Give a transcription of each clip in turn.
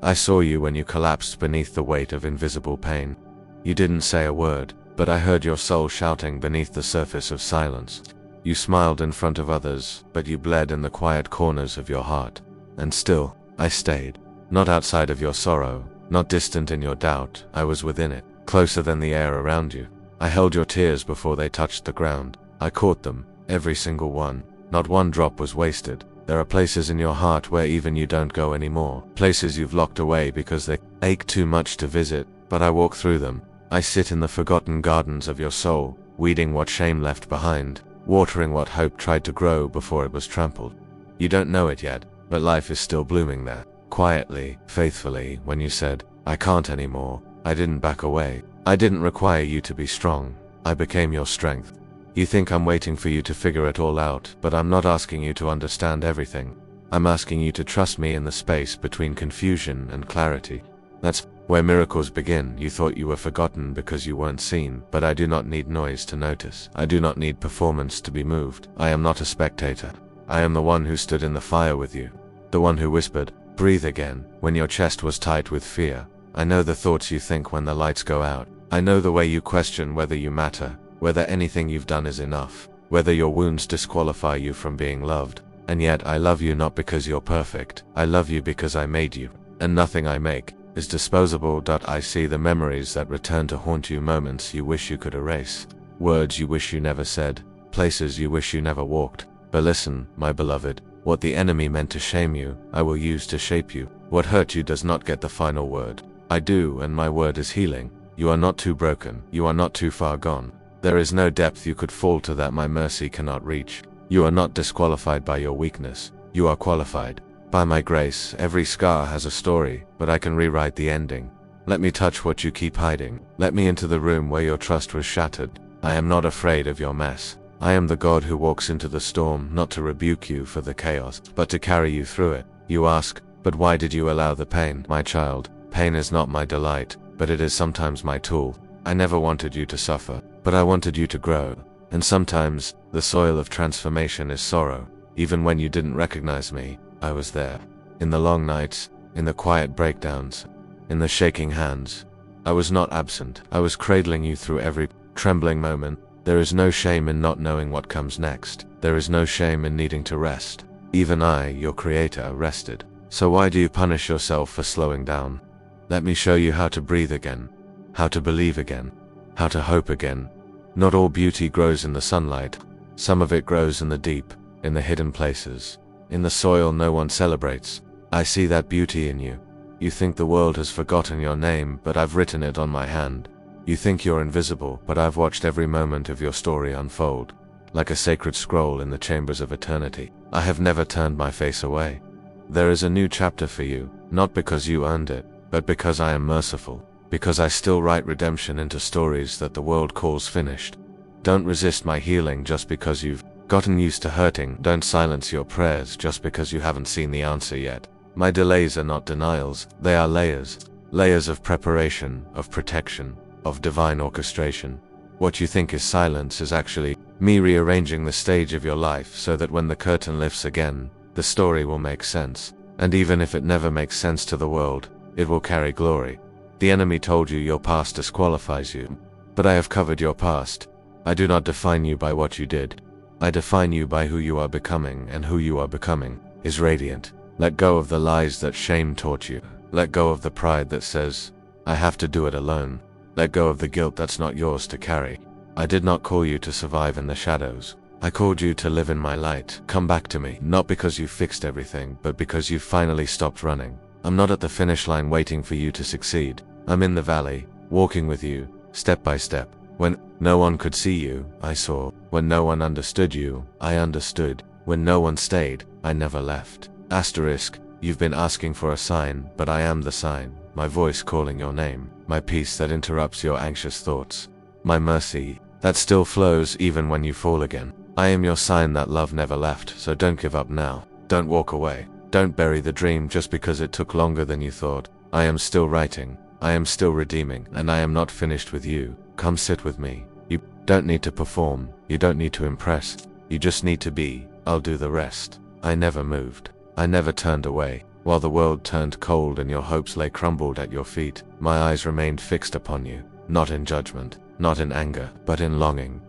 I saw you when you collapsed beneath the weight of invisible pain. You didn't say a word, but I heard your soul shouting beneath the surface of silence. You smiled in front of others, but you bled in the quiet corners of your heart. And still, I stayed. Not outside of your sorrow, not distant in your doubt, I was within it, closer than the air around you. I held your tears before they touched the ground. I caught them, every single one. Not one drop was wasted. There are places in your heart where even you don't go anymore. Places you've locked away because they ache too much to visit, but I walk through them. I sit in the forgotten gardens of your soul, weeding what shame left behind, watering what hope tried to grow before it was trampled. You don't know it yet, but life is still blooming there. Quietly, faithfully, when you said, I can't anymore, I didn't back away. I didn't require you to be strong. I became your strength. You think I'm waiting for you to figure it all out, but I'm not asking you to understand everything. I'm asking you to trust me in the space between confusion and clarity. That's where miracles begin. You thought you were forgotten because you weren't seen, but I do not need noise to notice. I do not need performance to be moved. I am not a spectator. I am the one who stood in the fire with you. The one who whispered, breathe again, when your chest was tight with fear. I know the thoughts you think when the lights go out. I know the way you question whether you matter, whether anything you've done is enough, whether your wounds disqualify you from being loved. And yet I love you not because you're perfect. I love you because I made you. And nothing I make is disposable. I see the memories that return to haunt you, moments you wish you could erase, words you wish you never said, places you wish you never walked. But listen, my beloved, what the enemy meant to shame you, I will use to shape you. What hurt you does not get the final word. I do, and my word is healing. You are not too broken. You are not too far gone. There is no depth you could fall to that my mercy cannot reach. You are not disqualified by your weakness. You are qualified. By my grace, every scar has a story, but I can rewrite the ending. Let me touch what you keep hiding. Let me into the room where your trust was shattered. I am not afraid of your mess. I am the God who walks into the storm, not to rebuke you for the chaos, but to carry you through it. You ask, but why did you allow the pain? My child, pain is not my delight, but it is sometimes my tool. I never wanted you to suffer, but I wanted you to grow. And sometimes, the soil of transformation is sorrow. Even when you didn't recognize me, I was there. In the long nights, in the quiet breakdowns, in the shaking hands. I was not absent. I was cradling you through every trembling moment. There is no shame in not knowing what comes next. There is no shame in needing to rest. Even I, your creator, rested. So why do you punish yourself for slowing down? Let me show you how to breathe again, how to believe again, how to hope again. Not all beauty grows in the sunlight. Some of it grows in the deep, in the hidden places, in the soil no one celebrates. I see that beauty in you. You think the world has forgotten your name, but I've written it on my hand. You think you're invisible, but I've watched every moment of your story unfold. Like a sacred scroll in the chambers of eternity, I have never turned my face away. There is a new chapter for you, not because you earned it, but because I am merciful, because I still write redemption into stories that the world calls finished. Don't resist my healing just because you've gotten used to hurting. Don't silence your prayers just because you haven't seen the answer yet. My delays are not denials, they are layers. Layers of preparation, of protection, of divine orchestration. What you think is silence is actually me rearranging the stage of your life so that when the curtain lifts again, the story will make sense. And even if it never makes sense to the world, it will carry glory. The enemy told you your past disqualifies you, but I have covered your past. I do not define you by what you did. I define you by who you are becoming, and who you are becoming is radiant. Let go of the lies that shame taught you. Let go of the pride that says, I have to do it alone. Let go of the guilt that's not yours to carry. I did not call you to survive in the shadows. I called you to live in my light. Come back to me, not because you fixed everything, but because you finally stopped running. I'm not at the finish line waiting for you to succeed. I'm in the valley, walking with you, step by step. When no one could see you, I saw. When no one understood you, I understood. When no one stayed, I never left. Asterisk, you've been asking for a sign, but I am the sign. My voice calling your name. My peace that interrupts your anxious thoughts. My mercy that still flows even when you fall again. I am your sign that love never left, so don't give up now. Don't walk away. Don't bury the dream just because it took longer than you thought. I am still writing. I am still redeeming, and I am not finished with you. Come sit with me. You don't need to perform. You don't need to impress. You just need to be. I'll do the rest. I never moved. I never turned away. While the world turned cold and your hopes lay crumbled at your feet, my eyes remained fixed upon you, not in judgment, not in anger, but in longing.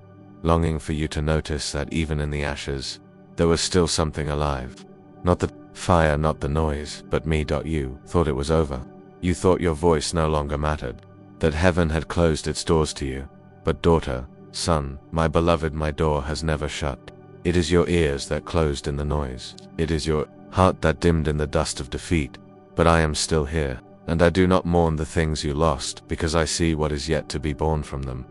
Longing for you to notice that even in the ashes, there was still something alive. Not the fire, not the noise, but me. You thought it was over. You thought your voice no longer mattered, that heaven had closed its doors to you. But daughter, son, my beloved, my door has never shut. It is your ears that closed in the noise. It is your heart that dimmed in the dust of defeat. But I am still here, and I do not mourn the things you lost, because I see what is yet to be born from them.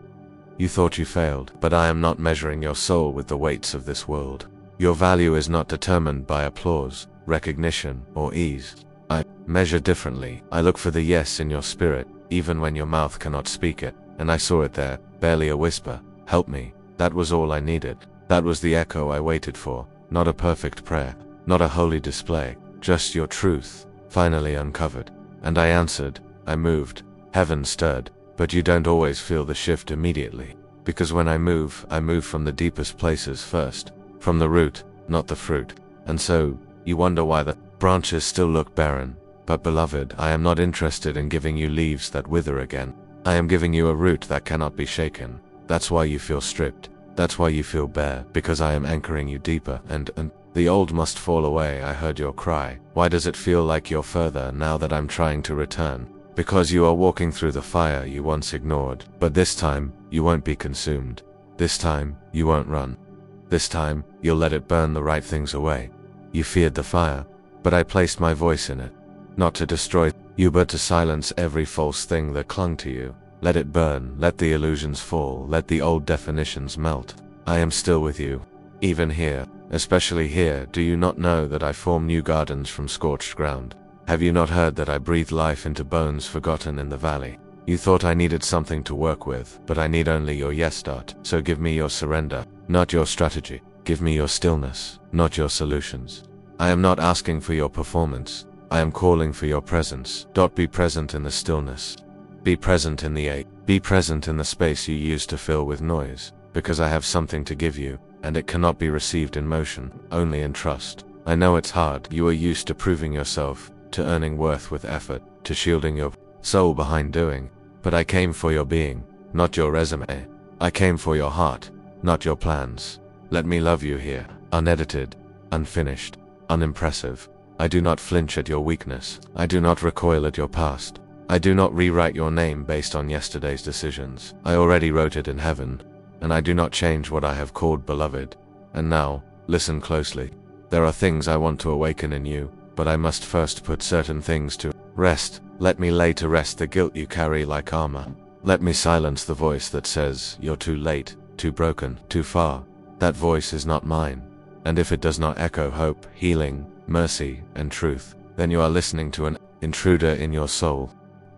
You thought you failed, but I am not measuring your soul with the weights of this world. Your value is not determined by applause, recognition, or ease. I measure differently. I look for the yes in your spirit, even when your mouth cannot speak it, and I saw it there, barely a whisper. Help me. That was all I needed. That was the echo I waited for, not a perfect prayer, not a holy display, just your truth, finally uncovered. And I answered, I moved, heaven stirred, but you don't always feel the shift immediately. Because when I move from the deepest places first, from the root, not the fruit. And so, you wonder why the branches still look barren. But beloved, I am not interested in giving you leaves that wither again. I am giving you a root that cannot be shaken. That's why you feel stripped. That's why you feel bare, because I am anchoring you deeper, and the old must fall away. I heard your cry. Why does it feel like you're further now that I'm trying to return? Because you are walking through the fire you once ignored. But this time, you won't be consumed. This time, you won't run. This time, you'll let it burn the right things away. You feared the fire, but I placed my voice in it. Not to destroy you, but to silence every false thing that clung to you. Let it burn, let the illusions fall, let the old definitions melt. I am still with you. Even here, especially here, do you not know that I form new gardens from scorched ground? Have you not heard that I breathe life into bones forgotten in the valley? You thought I needed something to work with, but I need only your yes. So give me your surrender, not your strategy. Give me your stillness, not your solutions. I am not asking for your performance. I am calling for your presence. Be present in the stillness. Be present in the ache. Be present in the space you used to fill with noise, because I have something to give you, and it cannot be received in motion, only in trust. I know it's hard. You are used to proving yourself, to earning worth with effort, to shielding your soul behind doing. But I came for your being, not your resume. I came for your heart, not your plans. Let me love you here, unedited, unfinished, unimpressive. I do not flinch at your weakness. I do not recoil at your past. I do not rewrite your name based on yesterday's decisions. I already wrote it in heaven, and I do not change what I have called beloved. And now, listen closely. There are things I want to awaken in you, but I must first put certain things to rest. Let me lay to rest the guilt you carry like armor. Let me silence the voice that says, you're too late, too broken, too far. That voice is not mine. And if it does not echo hope, healing, mercy, and truth, then you are listening to an intruder in your soul.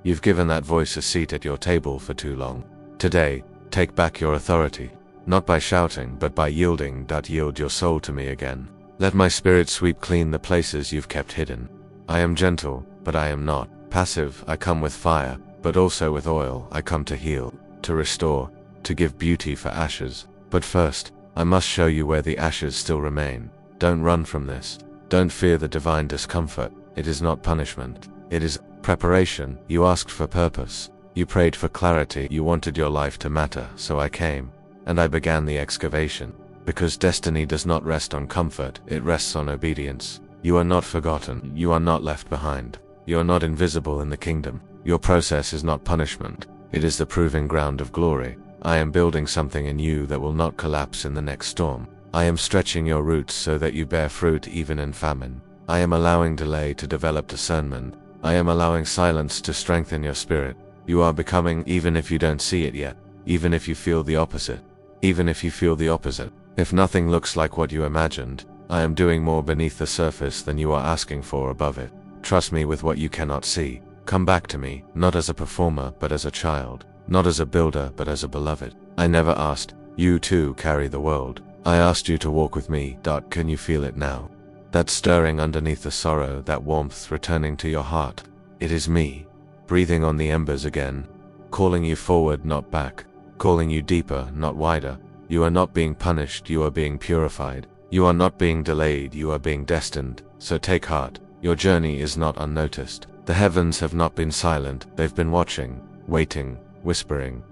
You've given that voice a seat at your table for too long. Today, take back your authority, not by shouting, but by yielding. Yield your soul to me again. Let my spirit sweep clean the places you've kept hidden. I am gentle, but I am not passive. I come with fire, but also with oil. I come to heal, to restore, to give beauty for ashes. But first, I must show you where the ashes still remain. Don't run from this. Don't fear the divine discomfort. It is not punishment. It is preparation. You asked for purpose. You prayed for clarity. You wanted your life to matter, so I came, and I began the excavation. Because destiny does not rest on comfort, it rests on obedience. You are not forgotten. You are not left behind. You are not invisible in the kingdom. Your process is not punishment. It is the proving ground of glory. I am building something in you that will not collapse in the next storm. I am stretching your roots so that you bear fruit even in famine. I am allowing delay to develop discernment. I am allowing silence to strengthen your spirit. You are becoming, even if you don't see it yet, even if you feel the opposite, even if you feel the opposite. If nothing looks like what you imagined, I am doing more beneath the surface than you are asking for above it. Trust me with what you cannot see. Come back to me, not as a performer, but as a child. Not as a builder, but as a beloved. I never asked you to carry the world. I asked you to walk with me. Can you feel it now? That stirring underneath the sorrow, that warmth returning to your heart. It is me, breathing on the embers again, calling you forward, not back, calling you deeper, not wider. You are not being punished, you are being purified. You are not being delayed, you are being destined. So take heart. Your journey is not unnoticed. The heavens have not been silent, they've been watching, waiting, whispering.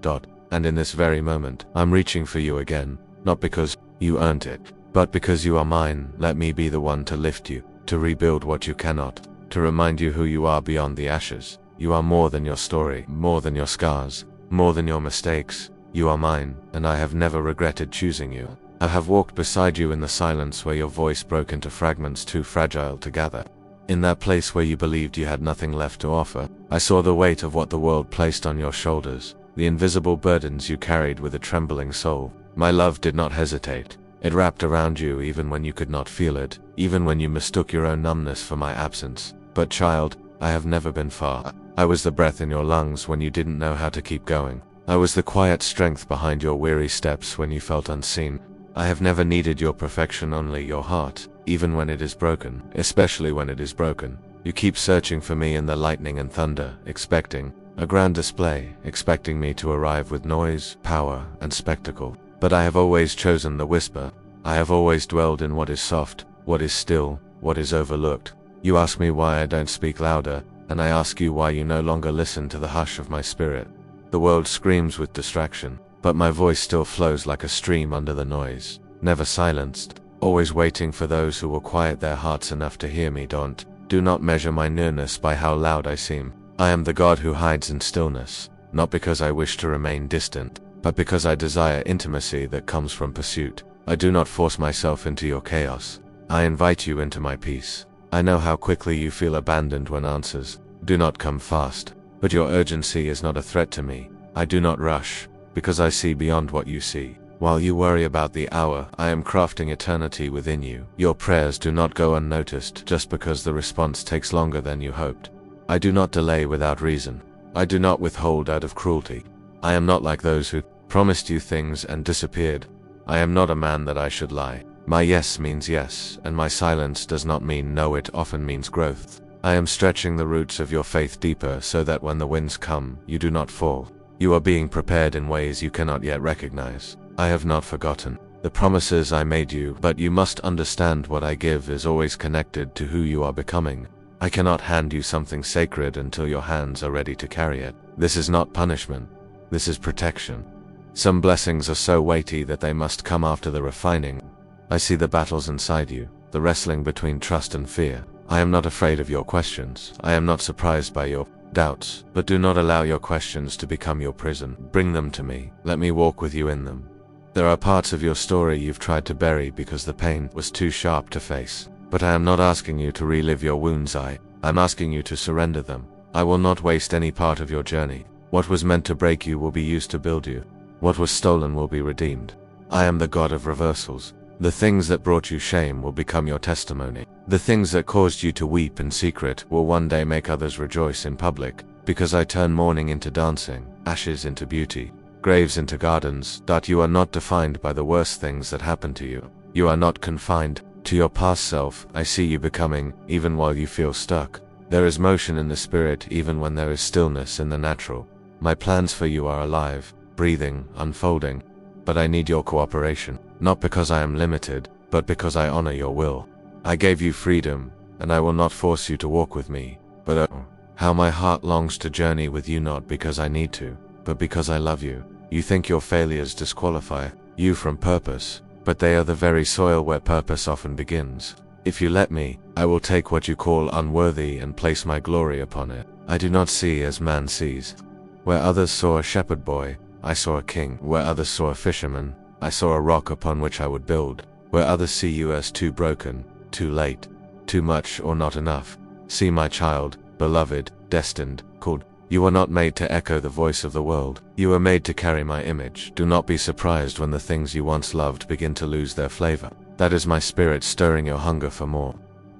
And in this very moment, I'm reaching for you again, not because you earned it, but because you are mine. Let me be the one to lift you, to rebuild what you cannot, to remind you who you are beyond the ashes. You are more than your story, more than your scars, more than your mistakes. You are mine, and I have never regretted choosing you. I have walked beside you in the silence where your voice broke into fragments too fragile to gather. In that place where you believed you had nothing left to offer, I saw the weight of what the world placed on your shoulders, the invisible burdens you carried with a trembling soul. My love did not hesitate. It wrapped around you even when you could not feel it, even when you mistook your own numbness for my absence. But child, I have never been far. I was the breath in your lungs when you didn't know how to keep going. I was the quiet strength behind your weary steps when you felt unseen. I have never needed your perfection, only your heart, even when it is broken, especially when it is broken. You keep searching for me in the lightning and thunder, expecting a grand display, expecting me to arrive with noise, power, and spectacle. But I have always chosen the whisper. I have always dwelled in what is soft, what is still, what is overlooked. You ask me why I don't speak louder, and I ask you why you no longer listen to the hush of my spirit. The world screams with distraction, but my voice still flows like a stream under the noise, never silenced, always waiting for those who will quiet their hearts enough to hear me. Do not measure my nearness by how loud I seem. I am the God who hides in stillness, not because I wish to remain distant, but because I desire intimacy that comes from pursuit. I do not force myself into your chaos. I invite you into my peace. I know how quickly you feel abandoned when answers do not come fast, but your urgency is not a threat to me. I do not rush, because I see beyond what you see. While you worry about the hour, I am crafting eternity within you. Your prayers do not go unnoticed just because the response takes longer than you hoped. I do not delay without reason. I do not withhold out of cruelty. I am not like those who promised you things and disappeared. I am not a man that I should lie. My yes means yes, and my silence does not mean no. It often means growth. I am stretching the roots of your faith deeper so that when the winds come, you do not fall. You are being prepared in ways you cannot yet recognize. I have not forgotten the promises I made you, but you must understand what I give is always connected to who you are becoming. I cannot hand you something sacred until your hands are ready to carry it. This is not punishment. This is protection. Some blessings are so weighty that they must come after the refining. I see the battles inside you, the wrestling between trust and fear. I am not afraid of your questions. I am not surprised by your doubts, but do not allow your questions to become your prison. Bring them to me. Let me walk with you in them. There are parts of your story you've tried to bury because the pain was too sharp to face. But I am not asking you to relive your wounds. I'm asking you to surrender them. I will not waste any part of your journey. What was meant to break you will be used to build you. What was stolen will be redeemed. I am the God of reversals. The things that brought you shame will become your testimony. The things that caused you to weep in secret will one day make others rejoice in public, because I turn mourning into dancing, ashes into beauty, graves into gardens. You are not defined by the worst things that happened to you. You are not confined to your past self. I see you becoming, even while you feel stuck. There is motion in the spirit even when there is stillness in the natural. My plans for you are alive, breathing, unfolding. But I need your cooperation, not because I am limited, but because I honor your will. I gave you freedom, and I will not force you to walk with me, but oh, how my heart longs to journey with you, not because I need to, but because I love you. You think your failures disqualify you from purpose, but they are the very soil where purpose often begins. If you let me, I will take what you call unworthy and place my glory upon it. I do not see as man sees. Where others saw a shepherd boy, I saw a king. Where others saw a fisherman, I saw a rock upon which I would build. Where others see you as too broken, too late, too much or not enough, see my child, beloved, destined, called. You are not made to echo the voice of the world. You are made to carry my image. Do not be surprised when the things you once loved begin to lose their flavor. That is my spirit stirring your hunger for more.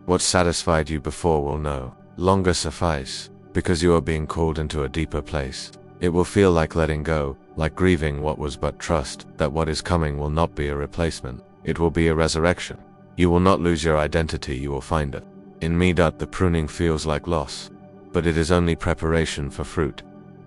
What satisfied you before will no longer suffice, because you are being called into a deeper place. It will feel like letting go, like grieving what was, but trust that what is coming will not be a replacement. It will be a resurrection. You will not lose your identity, you will find it. In me. The pruning feels like loss, but it is only preparation for fruit.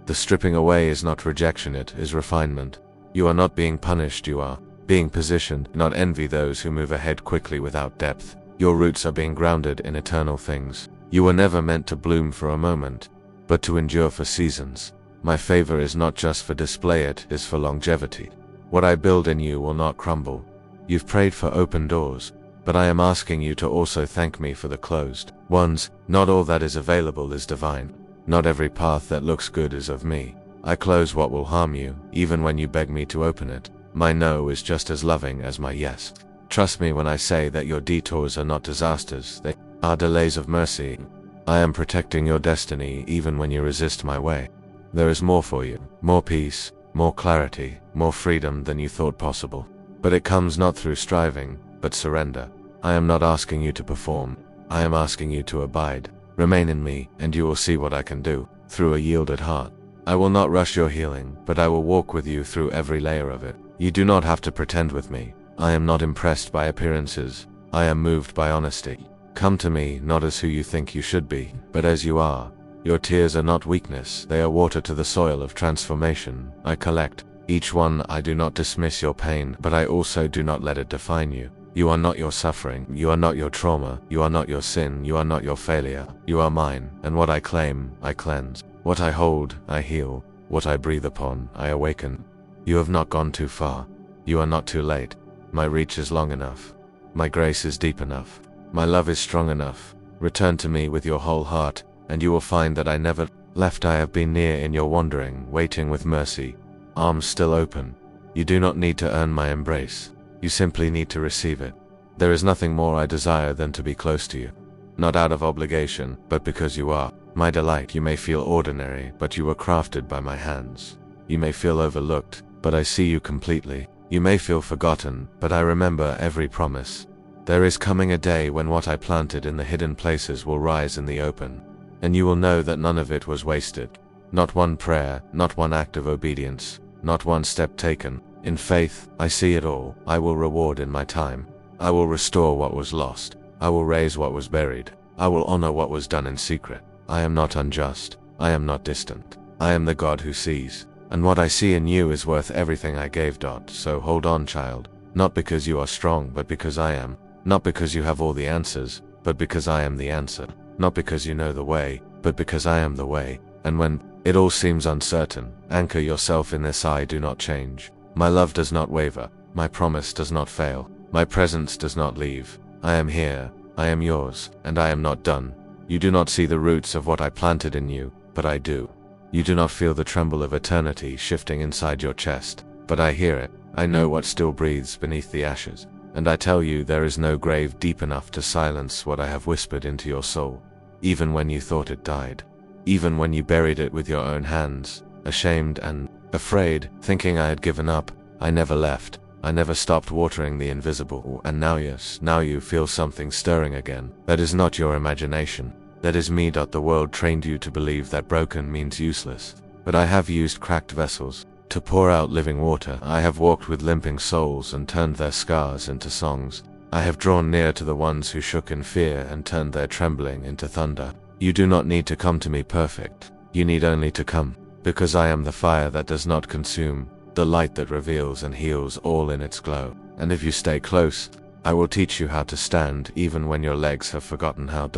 The stripping away is not rejection, it is refinement. You are not being punished, you are being positioned. Not envy those who move ahead quickly without depth. Your roots are being grounded in eternal things. You were never meant to bloom for a moment, but to endure for seasons. My favor is not just for display, it is for longevity. What I build in you will not crumble. You've prayed for open doors, but I am asking you to also thank me for the closed ones. Not all that is available is divine. Not every path that looks good is of me. I close what will harm you, even when you beg me to open it. My no is just as loving as my yes. Trust me when I say that your detours are not disasters, they are delays of mercy. I am protecting your destiny even when you resist my way. There is more for you, more peace, more clarity, more freedom than you thought possible. But it comes not through striving, but surrender. I am not asking you to perform. I am asking you to abide. Remain in me, and you will see what I can do, through a yielded heart. I will not rush your healing, but I will walk with you through every layer of it. You do not have to pretend with me. I am not impressed by appearances. I am moved by honesty. Come to me not as who you think you should be, but as you are. Your tears are not weakness, they are water to the soil of transformation. I collect each one. I do not dismiss your pain, but I also do not let it define you. You are not your suffering, you are not your trauma, you are not your sin, you are not your failure. You are mine, and what I claim, I cleanse. What I hold, I heal. What I breathe upon, I awaken. You have not gone too far. You are not too late. My reach is long enough. My grace is deep enough. My love is strong enough. Return to me with your whole heart, and you will find that I never left. I have been near in your wandering, waiting with mercy, arms still open. You do not need to earn my embrace. You simply need to receive it. There is nothing more I desire than to be close to you. Not out of obligation, but because you are my delight. You may feel ordinary, but you were crafted by my hands. You may feel overlooked, but I see you completely. You may feel forgotten, but I remember every promise. There is coming a day when what I planted in the hidden places will rise in the open, and you will know that none of it was wasted. Not one prayer, not one act of obedience, not one step taken. In faith, I see it all. I will reward in my time. I will restore what was lost. I will raise what was buried. I will honor what was done in secret. I am not unjust. I am not distant. I am the God who sees. And what I see in you is worth everything I gave. So hold on, child. Not because you are strong, but because I am. Not because you have all the answers, but because I am the answer. Not because you know the way, but because I am the way. And when it all seems uncertain, anchor yourself in this. I do not change. My love does not waver. My promise does not fail. My presence does not leave. I am here. I am yours, and I am not done. You do not see the roots of what I planted in you, but I do. You do not feel the tremble of eternity shifting inside your chest, but I hear it. I know what still breathes beneath the ashes. And I tell you, there is no grave deep enough to silence what I have whispered into your soul. Even when you thought it died. Even when you buried it with your own hands, ashamed and afraid, thinking I had given up, I never left. I never stopped watering the invisible. And now, yes, now you feel something stirring again. That is not your imagination. That is me. The world trained you to believe that broken means useless. But I have used cracked vessels to pour out living water. I have walked with limping souls and turned their scars into songs. I have drawn near to the ones who shook in fear and turned their trembling into thunder. You do not need to come to me perfect. You need only to come, because I am the fire that does not consume, the light that reveals and heals all in its glow. And if you stay close, I will teach you how to stand even when your legs have forgotten how.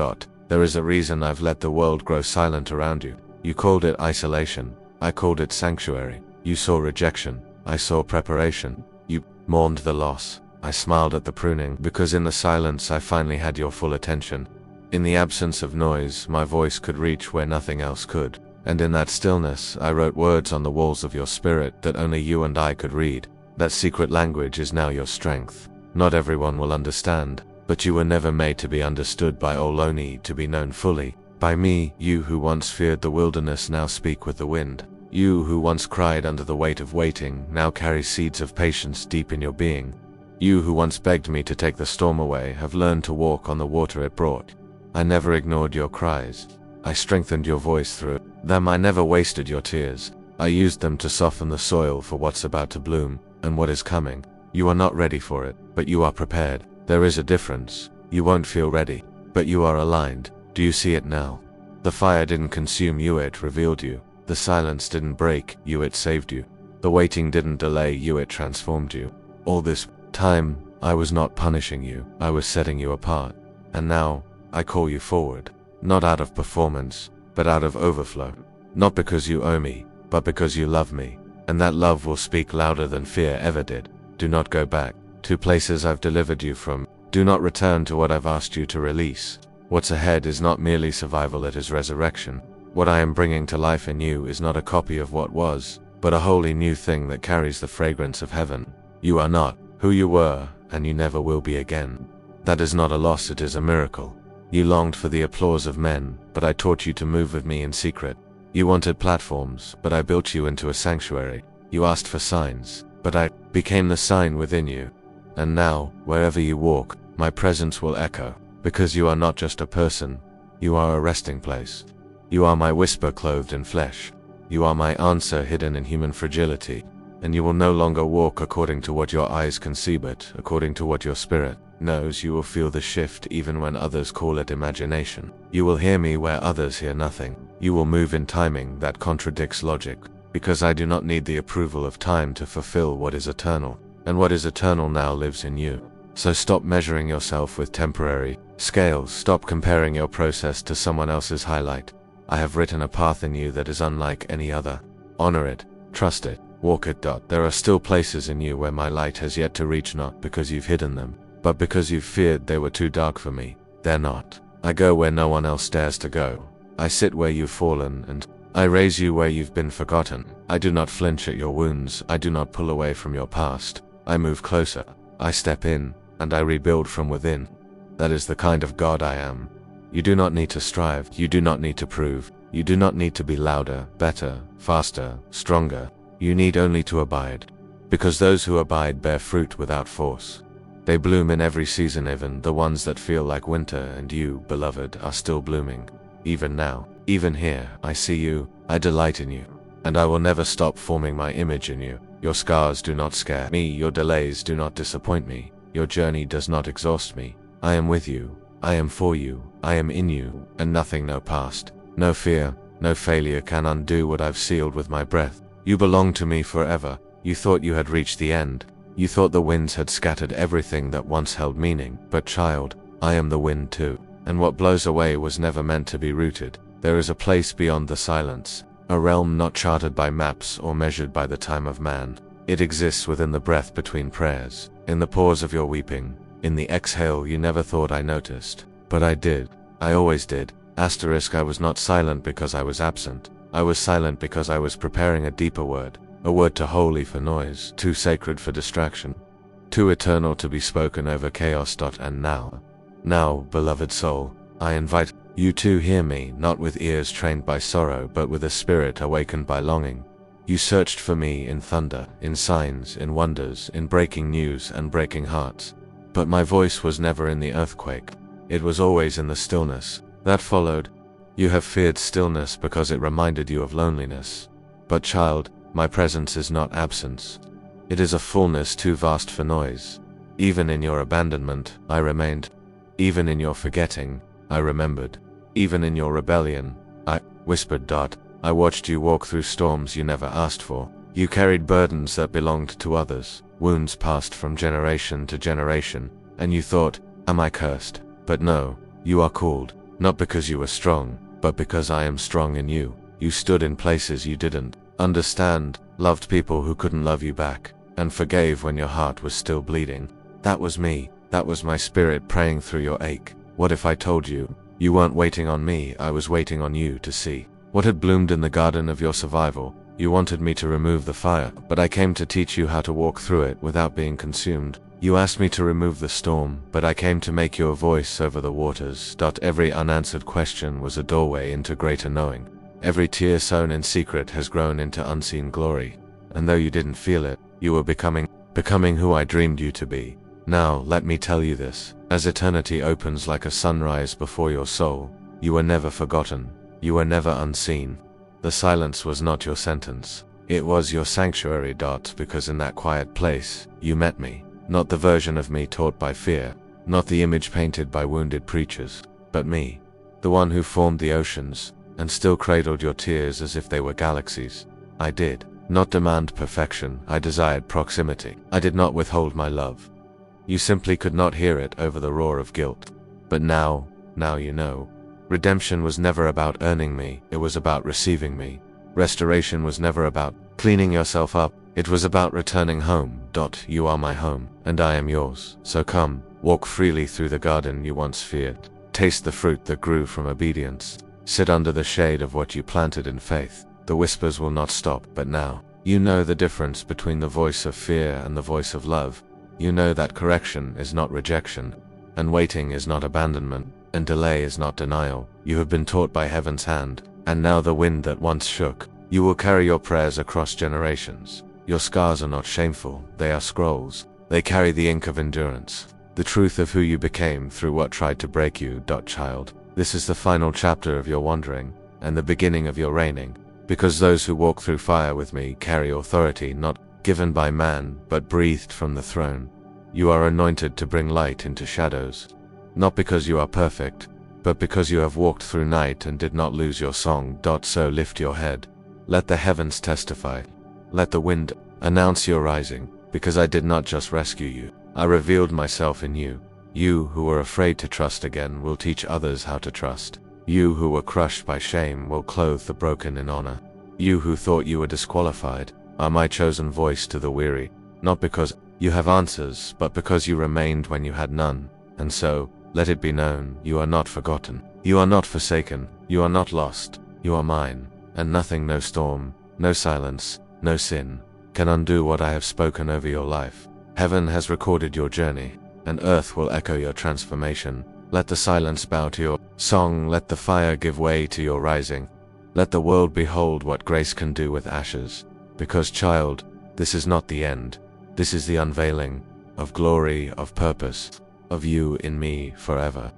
There is a reason I've let the world grow silent around you. You called it isolation. I called it sanctuary. You saw rejection. I saw preparation. You mourned the loss. I smiled at the pruning, because in the silence I finally had your full attention. In the absence of noise, my voice could reach where nothing else could. And in that stillness, I wrote words on the walls of your spirit that only you and I could read. That secret language is now your strength. Not everyone will understand, but you were never made to be understood by all, only to be known fully. By me. You who once feared the wilderness now speak with the wind. You who once cried under the weight of waiting now carry seeds of patience deep in your being. You who once begged me to take the storm away have learned to walk on the water it brought. I never ignored your cries. I strengthened your voice through them. I never wasted your tears. I used them to soften the soil for what's about to bloom and what is coming. You are not ready for it, but you are prepared. There is a difference. You won't feel ready, but you are aligned. Do you see it now? The fire didn't consume you, it revealed you. The silence didn't break you, it saved you. The waiting didn't delay you, it transformed you. All this time, I was not punishing you, I was setting you apart. And now, I call you forward. not out of performance, but out of overflow. Not because you owe me, but because you love me, and that love will speak louder than fear ever did. Do not go back to places I've delivered you from. Do not return to what I've asked you to release. What's ahead is not merely survival, it is resurrection. What I am bringing to life in you is not a copy of what was, but a wholly new thing that carries the fragrance of heaven. You are not who you were, and you never will be again. That is not a loss, it is a miracle. You longed for the applause of men, but I taught you to move with me in secret. You wanted platforms, but I built you into a sanctuary. You asked for signs, but I became the sign within you. And now, wherever you walk, my presence will echo, because you are not just a person, you are a resting place. You are my whisper clothed in flesh. You are my answer hidden in human fragility. And you will no longer walk according to what your eyes can see, but according to what your spirit knows. You will feel the shift even when others call it imagination. You will hear me where others hear nothing. You will move in timing that contradicts logic, because I do not need the approval of time to fulfill what is eternal, and what is eternal now lives in you. So stop measuring yourself with temporary scales. Stop comparing your process to someone else's highlight. I have written a path in you that is unlike any other. Honor it, trust it, walk it. There are still places in you where my light has yet to reach, not because you've hidden them, but because you've feared they were too dark for me. They're not. I go where no one else dares to go. I sit where you've fallen, and I raise you where you've been forgotten. I do not flinch at your wounds. I do not pull away from your past. I move closer. I step in, and I rebuild from within. That is the kind of God I am. You do not need to strive. You do not need to prove. You do not need to be louder, better, faster, stronger. You need only to abide. Because those who abide bear fruit without force. They bloom in every season, even the ones that feel like winter, and you, beloved, are still blooming. Even now, even here, I see you, I delight in you, and I will never stop forming my image in you. Your scars do not scare me, your delays do not disappoint me, your journey does not exhaust me. I am with you, I am for you, I am in you, and nothing, no past, no fear, no failure can undo what I've sealed with my breath. You belong to me forever. You thought you had reached the end. You thought the winds had scattered everything that once held meaning, but child, I am the wind too, and what blows away was never meant to be rooted. There is a place beyond the silence, a realm not charted by maps or measured by the time of man. It exists within the breath between prayers, in the pause of your weeping, in the exhale you never thought I noticed. But I did. I always did. I was not silent because I was absent. I was silent because I was preparing a deeper word. A word too holy for noise, too sacred for distraction, too eternal to be spoken over chaos. And now, beloved soul, I invite you to hear me, not with ears trained by sorrow, but with a spirit awakened by longing. You searched for me in thunder, in signs, in wonders, in breaking news and breaking hearts. But my voice was never in the earthquake. It was always in the stillness that followed. You have feared stillness because it reminded you of loneliness. But child, my presence is not absence. It is a fullness too vast for noise. Even in your abandonment, I remained. Even in your forgetting, I remembered. Even in your rebellion, I whispered. I watched you walk through storms you never asked for. You carried burdens that belonged to others, wounds passed from generation to generation, and you thought, am I cursed? But no, you are called, not because you were strong, but because I am strong in you. You stood in places you didn't understand, loved people who couldn't love you back, and forgave when your heart was still bleeding. That was me. That was my spirit praying through your ache. What if I told you, you weren't waiting on me, I was waiting on you to see what had bloomed in the garden of your survival? You wanted me to remove the fire, but I came to teach you how to walk through it without being consumed. You asked me to remove the storm, but I came to make you a voice over the waters. Every unanswered question was a doorway into greater knowing. Every tear sown in secret has grown into unseen glory. And though you didn't feel it, you were becoming who I dreamed you to be. Now, let me tell you this. As eternity opens like a sunrise before your soul, you were never forgotten. You were never unseen. The silence was not your sentence. It was your sanctuary. Because in that quiet place, you met me. Not the version of me taught by fear. Not the image painted by wounded preachers. But me. The one who formed the oceans, and still cradled your tears as if they were galaxies. I did not demand perfection. I desired proximity. I did not withhold my love. You simply could not hear it over the roar of guilt. But now you know. Redemption was never about earning me, it was about receiving me. Restoration was never about cleaning yourself up, it was about returning home. You are my home, and I am yours. So come, walk freely through the garden you once feared. Taste the fruit that grew from obedience. Sit under the shade of what you planted in faith. The whispers will not stop, but now you know the difference between the voice of fear and the voice of love. You know that correction is not rejection, and waiting is not abandonment, and delay is not denial. You have been taught by heaven's hand, and now the wind that once shook. You will carry your prayers across generations. Your scars are not shameful, they are scrolls. They carry the ink of endurance, the truth of who you became through what tried to break you. Child, this is the final chapter of your wandering, and the beginning of your reigning, because those who walk through fire with me carry authority not given by man, but breathed from the throne. You are anointed to bring light into shadows, not because you are perfect, but because you have walked through night and did not lose your song. So lift your head. Let the heavens testify. Let the wind announce your rising, because I did not just rescue you, I revealed myself in you. You who were afraid to trust again will teach others how to trust. You who were crushed by shame will clothe the broken in honor. You who thought you were disqualified are my chosen voice to the weary, not because you have answers, but because you remained when you had none. And so, let it be known, you are not forgotten. You are not forsaken. You are not lost. You are mine, and nothing, no storm, no silence, no sin, can undo what I have spoken over your life. Heaven has recorded your journey, and earth will echo your transformation. Let the silence bow to your song, let the fire give way to your rising. Let the world behold what grace can do with ashes. Because, child, this is not the end. This is the unveiling of glory, of purpose, of you in me forever.